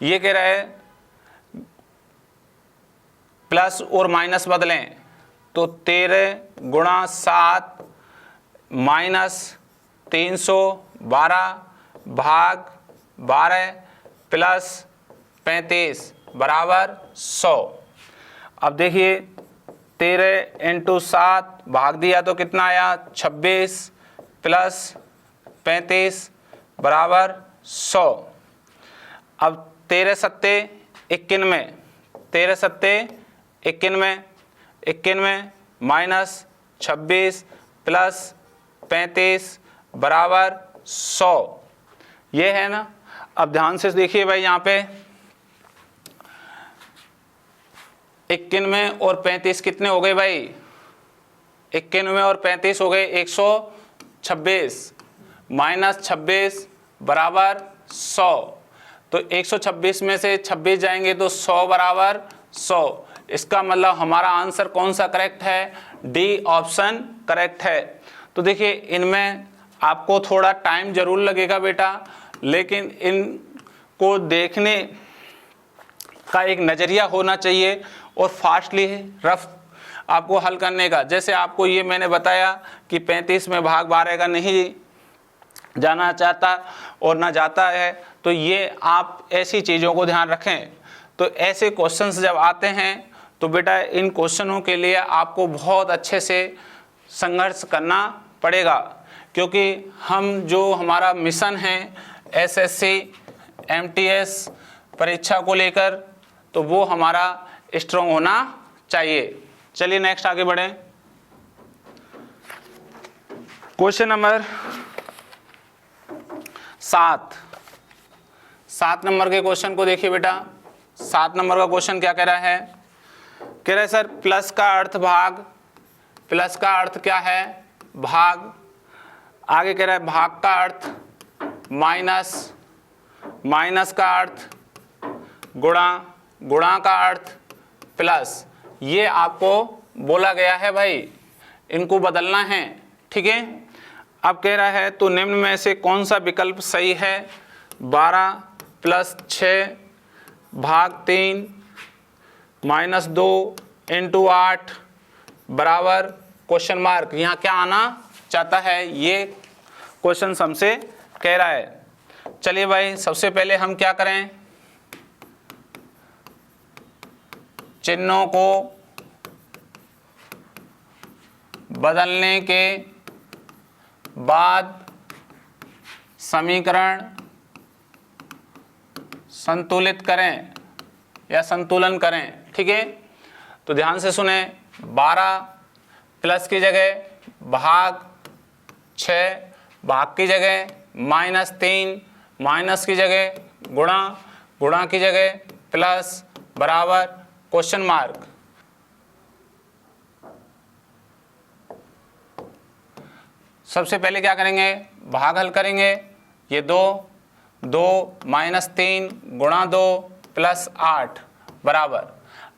ये कह रहा है प्लस और माइनस बदलें तो 13 गुणा 7 माइनस 312 भाग 12 प्लस 35 बराबर 100। अब देखिए 13 × 7 भाग दिया तो कितना आया 26 प्लस 35 बराबर 100। अब 13 सत्ते 91, 13 सत्ते 91, 91 माइनस 26 प्लस 35 बराबर 100, ये है ना। अब ध्यान से देखिए भाई, यहाँ पे 91 और 35 कितने हो गए भाई, 91 और 35 हो गए 126 माइनस 26 बराबर 100। तो 126 में से 26 जाएंगे तो 100 बराबर 100। इसका मतलब हमारा आंसर कौन सा करेक्ट है, डी ऑप्शन करेक्ट है। तो देखिए इनमें आपको थोड़ा टाइम जरूर लगेगा बेटा, लेकिन इनको देखने का एक नज़रिया होना चाहिए और फास्टली रफ आपको हल करने का। जैसे आपको ये मैंने बताया कि 35 में भाग 12 का नहीं जाना चाहता और ना जाता है, तो ये आप ऐसी चीज़ों को ध्यान रखें। तो ऐसे क्वेश्चंस जब आते हैं तो बेटा इन क्वेश्चनों के लिए आपको बहुत अच्छे से संघर्ष करना पड़ेगा, क्योंकि हम जो हमारा मिशन है एसएससी एमटीएस परीक्षा को लेकर, तो वो हमारा स्ट्रॉन्ग होना चाहिए। चलिए नेक्स्ट आगे बढ़ें। क्वेश्चन नंबर 7 नंबर के क्वेश्चन को देखिए बेटा। 7 नंबर का क्वेश्चन क्या कह रहा है, कह रहा है सर प्लस का अर्थ भाग, प्लस का अर्थ क्या है भाग, आगे कह रहा है भाग का अर्थ माइनस, माइनस का अर्थ गुणा, गुणा का अर्थ प्लस। ये आपको बोला गया है भाई, इनको बदलना है, ठीक है। अब कह रहा है तो निम्न में से कौन सा विकल्प सही है, 12 प्लस 6 भाग 3 माइनस 2 × 8 बराबर क्वेश्चन मार्क। यहाँ क्या आना चाहता है, ये क्वेश्चन हमसे कह रहा है। चलिए भाई सबसे पहले हम क्या करें, चिन्हों को बदलने के बाद समीकरण संतुलित करें या संतुलन करें। ठीक है, तो ध्यान से सुने। 12 प्लस की जगह भाग 6, भाग की जगह -3, माइनस की जगह गुणा, गुणा की जगह प्लस, बराबर क्वेश्चन मार्क। सबसे पहले क्या करेंगे, भाग हल करेंगे। ये 2 -3 गुणा 2 प्लस 8 बराबर।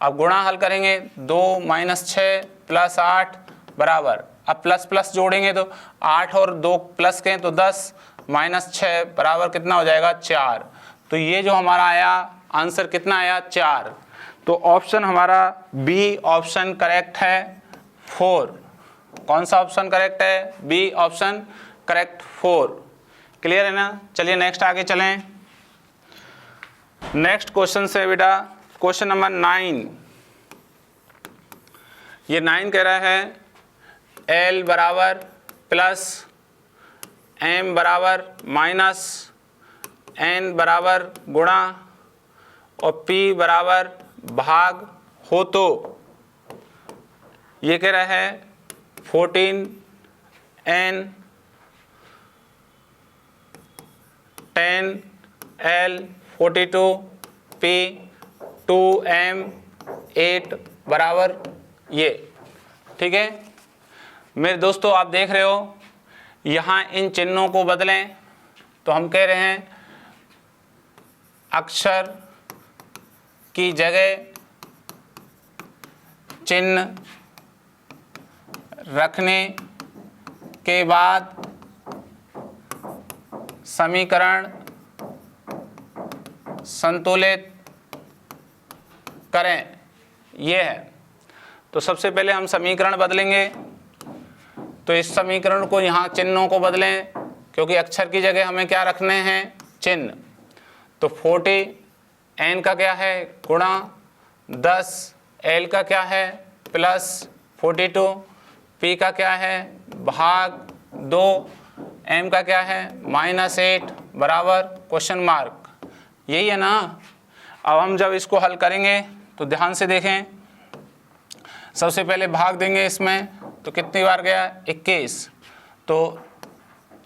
अब गुणा हल करेंगे, 2 - 6 प्लस 8 बराबर। अब प्लस प्लस जोड़ेंगे तो 8 और 2 प्लस के तो 10 -6 बराबर कितना हो जाएगा, 4। तो ये जो हमारा आया आंसर कितना आया, 4। तो ऑप्शन हमारा बी ऑप्शन करेक्ट है, 4। कौन सा ऑप्शन करेक्ट है, बी ऑप्शन करेक्ट, 4। क्लियर है ना। चलिए नेक्स्ट आगे चलें। नेक्स्ट क्वेश्चन से बेटा क्वेश्चन नंबर 9। ये 9 कह रहा है L बराबर प्लस M बराबर माइनस N बराबर गुणा और P बराबर भाग हो तो ये कह रहा है 14N 10L 42P 2M 8 बराबर ये। ठीक है मेरे दोस्तों, आप देख रहे हो यहाँ इन चिन्हों को बदलें तो हम कह रहे हैं अक्षर की जगह चिन्ह रखने के बाद समीकरण संतुलित करें, ये है। तो सबसे पहले हम समीकरण बदलेंगे, तो इस समीकरण को यहाँ चिन्हों को बदलें क्योंकि अक्षर की जगह हमें क्या रखने हैं, चिन्ह। तो 40 n का क्या है गुणा 10 l का क्या है प्लस 42 p का क्या है भाग 2 m का क्या है -8 बराबर क्वेश्चन मार्क। यही है ना। अब हम जब इसको हल करेंगे तो ध्यान से देखें, सबसे पहले भाग देंगे इसमें तो कितनी बार गया 21, तो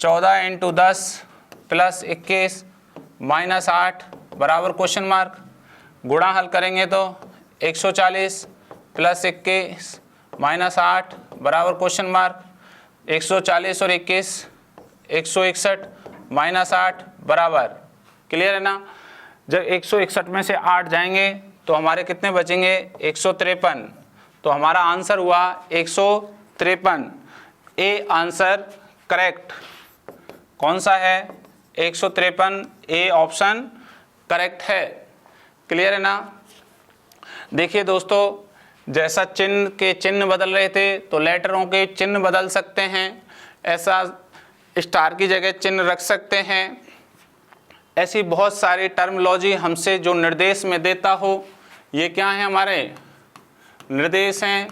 14 × 10 प्लस 21 -8 बराबर क्वेश्चन मार्क। गुणा हल करेंगे तो 140 प्लस 21 -8 बराबर क्वेश्चन मार्क। 140 और 21 161 -8 बराबर। क्लियर है ना। जब 161 में से 8 जाएंगे तो हमारे कितने बचेंगे 153। तो हमारा आंसर हुआ 153। A answer correct. कौन सा है 153, ए ऑप्शन करेक्ट है। क्लियर है ना। देखिए दोस्तों, जैसा चिन्ह के चिन्ह बदल रहे थे तो लेटरों के चिन्ह बदल सकते हैं, ऐसा स्टार की जगह चिन्ह रख सकते हैं। ऐसी बहुत सारी टर्मिनोलॉजी हमसे जो निर्देश में देता हो, ये क्या है हमारे निर्देश हैं,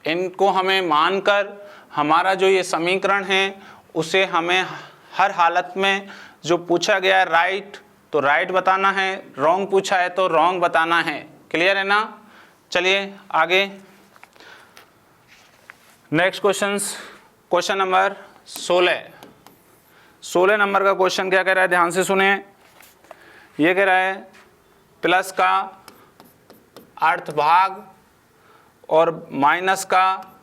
इनको हमें मानकर हमारा जो ये समीकरण है उसे हमें हर हालत में जो पूछा गया है राइट तो राइट बताना है, रॉन्ग पूछा है तो रॉन्ग बताना है। क्लियर है ना। चलिए आगे नेक्स्ट क्वेश्चन नंबर 16 नंबर का क्वेश्चन क्या कह रहा है, ध्यान से सुने। ये कह रहा है प्लस का अर्थ भाग और माइनस का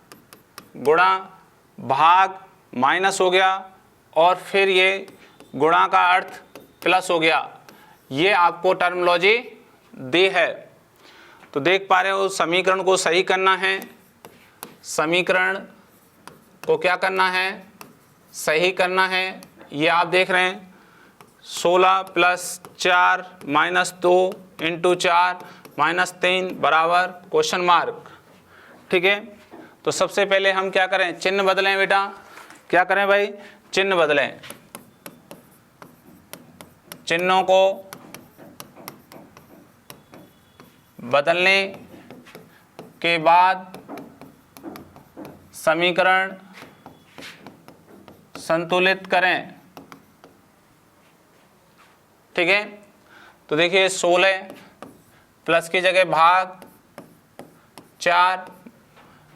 गुणा, भाग माइनस हो गया और फिर ये गुणा का अर्थ प्लस हो गया। ये आपको टर्मिनोलॉजी दी है। तो देख पा रहे हो समीकरण को सही करना है, समीकरण को क्या करना है सही करना है। ये आप देख रहे हैं 16 + 4 - 2 × 4 -3 बराबर क्वेश्चन मार्क। ठीक है, तो सबसे पहले हम क्या करें, चिन्ह बदलें बेटा। क्या करें भाई, चिन्ह बदलें। चिन्हों को बदलने के बाद समीकरण संतुलित करें। ठीक है, तो देखिए 16 प्लस की जगह भाग, 4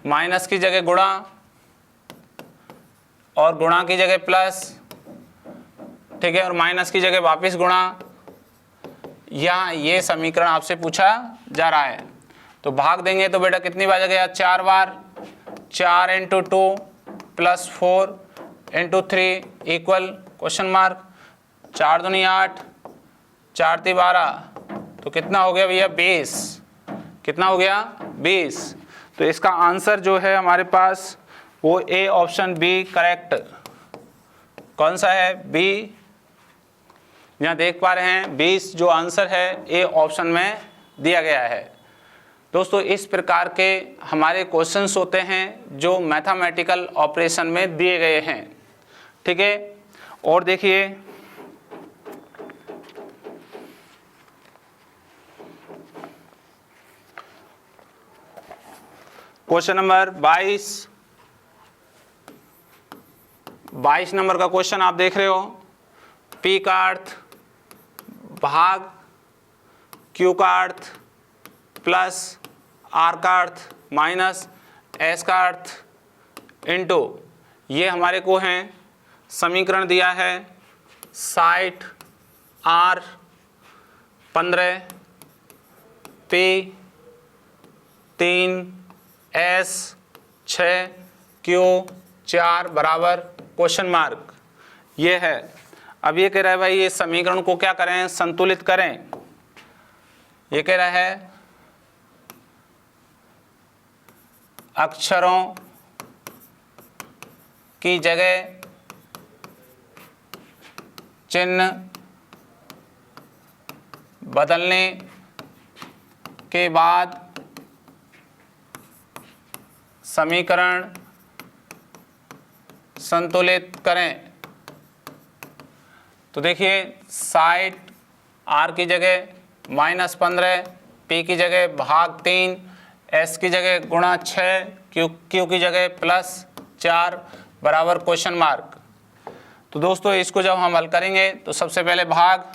माइनस की जगह गुणा और गुणा की जगह प्लस, ठीक है, और माइनस की जगह वापस गुणा। यहाँ ये समीकरण आपसे पूछा जा रहा है, तो भाग देंगे तो बेटा कितनी बार गया, 4 बार। 4 × 2 + 4 × 3 इक्वल क्वेश्चन मार्क, 4 दूनी 8, 4 × 3 12, तो कितना हो गया भैया 20। कितना हो गया 20। तो इसका आंसर जो है हमारे पास वो ए ऑप्शन बी करेक्ट। कौन सा है, बी। यहाँ देख पा रहे हैं 20 जो आंसर है ए ऑप्शन में दिया गया है। दोस्तों इस प्रकार के हमारे क्वेश्चंस होते हैं जो मैथमेटिकल ऑपरेशन में दिए गए हैं। ठीक है, और देखिए क्वेश्चन नंबर 22 नंबर का क्वेश्चन आप देख रहे हो। P का अर्थ भाग Q का अर्थ प्लस R का अर्थ माइनस S का अर्थ इनटू, ये हमारे को हैं समीकरण दिया है 60 R 15 P 3 S 6 Q 4 बराबर क्वेश्चन मार्क, ये है। अब ये कह रहा है भाई ये समीकरण को क्या करें, संतुलित करें। ये कह रहा है अक्षरों की जगह चिन्ह बदलने के बाद समीकरण संतुलित करें। तो देखिए 60 R की जगह -15, P की जगह भाग 3, S की जगह गुणा 6, Q की जगह +4 बराबर क्वेश्चन मार्क। तो दोस्तों इसको जब हम हल करेंगे तो सबसे पहले भाग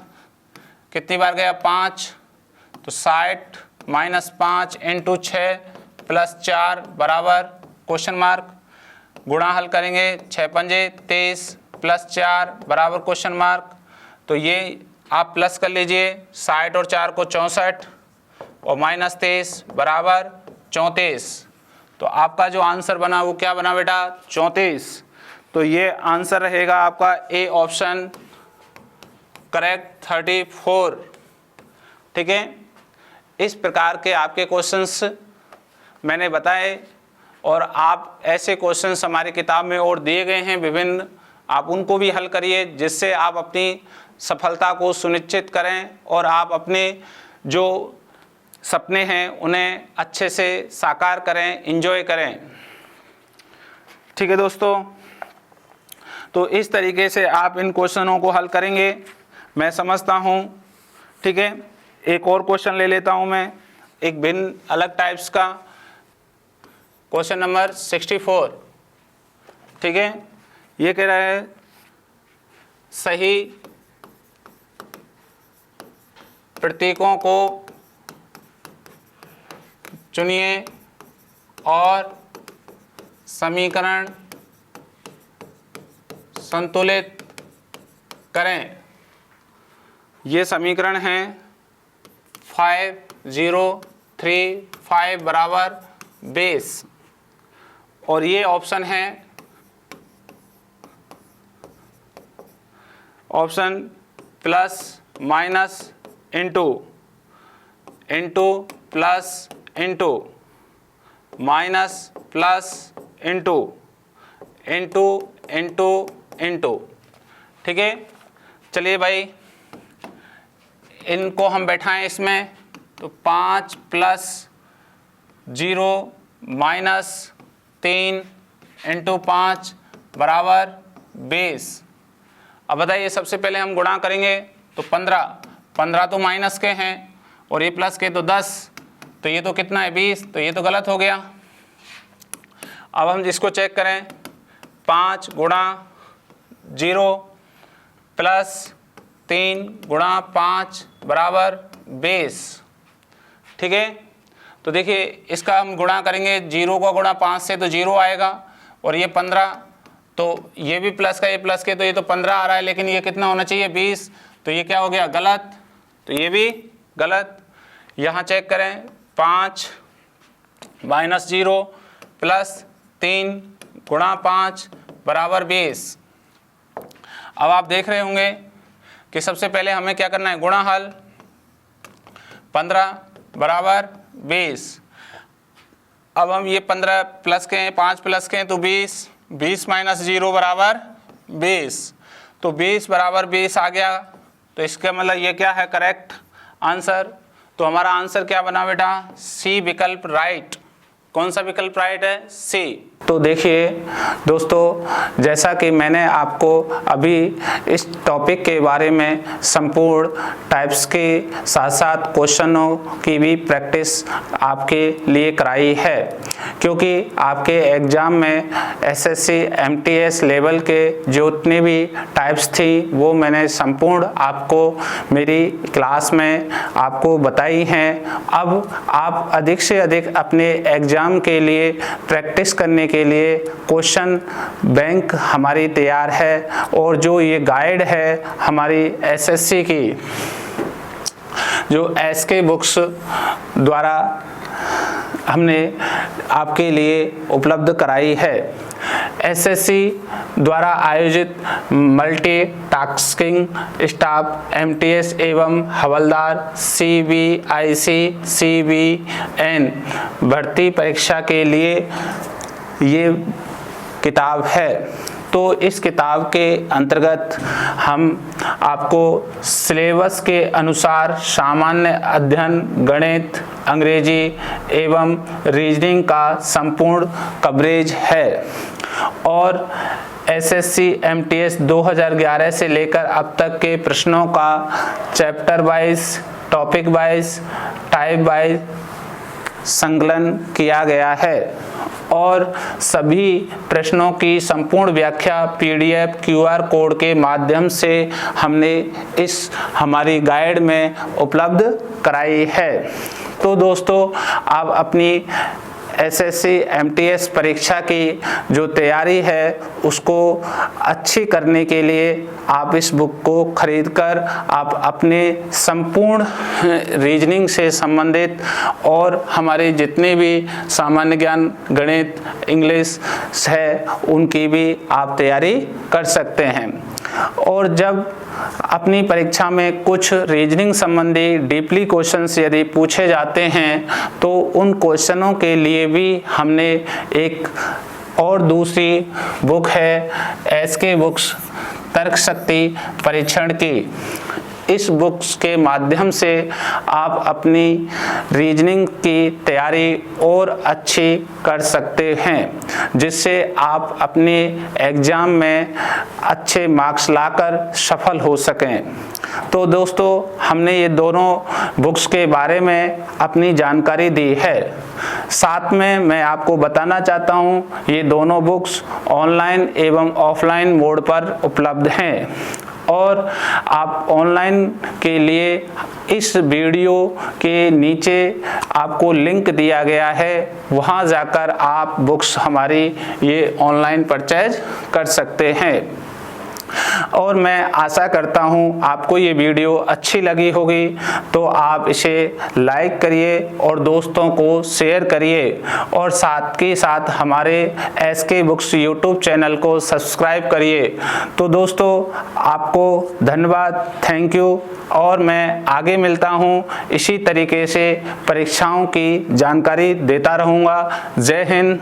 कितनी बार गया 5, तो 60 - 5 × 6 + 4 बराबर क्वेश्चन मार्क। गुणा हल करेंगे 6 पंजे 23 + 4 बराबर क्वेश्चन मार्क। तो ये आप प्लस कर लीजिए 60 और 4 को 64 और -23 बराबर 34। तो आपका जो आंसर बना वो क्या बना बेटा 34। तो ये आंसर रहेगा आपका ए ऑप्शन करेक्ट 34। ठीक है, इस प्रकार के आपके क्वेश्चंस मैंने बताए और आप ऐसे क्वेश्चंस हमारी किताब में और दिए गए हैं विभिन्न, आप उनको भी हल करिए जिससे आप अपनी सफलता को सुनिश्चित करें और आप अपने जो सपने हैं उन्हें अच्छे से साकार करें, एंजॉय करें। ठीक है दोस्तों, तो इस तरीके से आप इन क्वेश्चनों को हल करेंगे मैं समझता हूँ। ठीक है, एक और क्वेश्चन ले लेता हूँ मैं, एक भिन्न अलग टाइप्स का क्वेश्चन नंबर 64। ठीक है, ये कह रहा है सही प्रतीकों को चुनिए और समीकरण संतुलित करें। ये समीकरण हैं 5 0 3 5 बराबर 20 और ये ऑप्शन है option plus minus into plus into minus plus into into. ठीक है, चलिए भाई इनको हम बैठाएं इसमें, तो 5 + 0 - 3 × 5 बराबर 20। अब बताइए सबसे पहले हम गुणा करेंगे तो 15 तो माइनस के हैं और ये प्लस के तो 10, तो ये तो कितना है 20, तो ये तो गलत हो गया। अब हम इसको चेक करें, 5 गुणा 0 प्लस 3 गुणा 5 बराबर 20। ठीक है, तो देखिए इसका हम गुणा करेंगे, 0 का गुणा 5 से तो 0 आएगा, और ये 15, तो ये भी प्लस का ये प्लस के, तो ये तो 15 आ रहा है, लेकिन ये कितना होना चाहिए 20, तो ये क्या हो गया गलत, तो ये भी गलत। यहाँ चेक करें, 5 माइनस 0 प्लस 3 गुणा 5 बराबर 20। अब आप देख रहे होंगे कि सबसे पहले हमें क्या करना है, गुणा हल, 15 बराबर 20। अब हम ये 15 प्लस के हैं, 5 प्लस के हैं तो 20, 20 माइनस 0 बराबर 20, तो 20 बराबर 20 आ गया। तो इसका मतलब ये क्या है करेक्ट आंसर। तो हमारा आंसर क्या बना बेटा, सी विकल्प राइट। कौन सा विकल्प राइट है, सी। तो देखिए दोस्तों, जैसा कि मैंने आपको अभी इस टॉपिक के बारे में संपूर्ण टाइप्स के साथ साथ क्वेश्चनों की भी प्रैक्टिस आपके लिए कराई है, क्योंकि आपके एग्ज़ाम में एसएससी एमटीएस लेवल के जितने भी टाइप्स थी वो मैंने संपूर्ण आपको मेरी क्लास में आपको बताई हैं। अब आप अधिक से अधिक अपने एग्ज़ाम के लिए प्रैक्टिस करने के लिए क्वेश्चन बैंक हमारी तैयार है, और जो ये गाइड है हमारी एसएससी की, जो एसके बुक्स द्वारा हमने आपके लिए उपलब्ध कराई है। एसएससी द्वारा आयोजित मल्टी टास्किंग स्टाफ एमटीएस एवं हवलदार सीबीआईसी सीबीएन भर्ती परीक्षा के लिए ये किताब है। तो इस किताब के अंतर्गत हम आपको सिलेबस के अनुसार सामान्य अध्ययन, गणित, अंग्रेजी एवं रीजनिंग का संपूर्ण कवरेज है, और एसएससी एमटीएस 2011 से लेकर अब तक के प्रश्नों का chapter wise, topic wise, type wise संकलन किया गया है, और सभी प्रश्नों की संपूर्ण व्याख्या पीडीएफ क्यूआर कोड के माध्यम से हमने इस हमारी गाइड में उपलब्ध कराई है। तो दोस्तों, आप अपनी एसएससी एमटीएस परीक्षा की जो तैयारी है उसको अच्छी करने के लिए आप इस बुक को खरीदकर आप अपने संपूर्ण रीजनिंग से संबंधित और हमारे जितने भी सामान्य ज्ञान, गणित, इंग्लिश है उनकी भी आप तैयारी कर सकते हैं। और जब अपनी परीक्षा में कुछ रीजनिंग संबंधी डीपली क्वेश्चंस यदि पूछे जाते हैं तो उन क्वेश्चनों के लिए भी हमने एक और दूसरी बुक है एसके बुक्स तर्क शक्ति परीक्षण की। इस बुक्स के माध्यम से आप अपनी रीजनिंग की तैयारी और अच्छी कर सकते हैं, जिससे आप अपने एग्ज़ाम में अच्छे मार्क्स लाकर सफल हो सकें। तो दोस्तों, हमने ये दोनों बुक्स के बारे में अपनी जानकारी दी है। साथ में मैं आपको बताना चाहता हूँ ये दोनों बुक्स ऑनलाइन एवं ऑफलाइन मोड पर उपलब्ध हैं, और आप ऑनलाइन के लिए इस वीडियो के नीचे आपको लिंक दिया गया है, वहां जाकर आप बुक्स हमारी ये ऑनलाइन परचेज कर सकते हैं। और मैं आशा करता हूं आपको ये वीडियो अच्छी लगी होगी, तो आप इसे लाइक करिए और दोस्तों को शेयर करिए, और साथ के साथ हमारे एसके बुक्स यूट्यूब चैनल को सब्सक्राइब करिए। तो दोस्तों, आपको धन्यवाद, थैंक यू, और मैं आगे मिलता हूं इसी तरीके से परीक्षाओं की जानकारी देता रहूँगा। जय हिंद,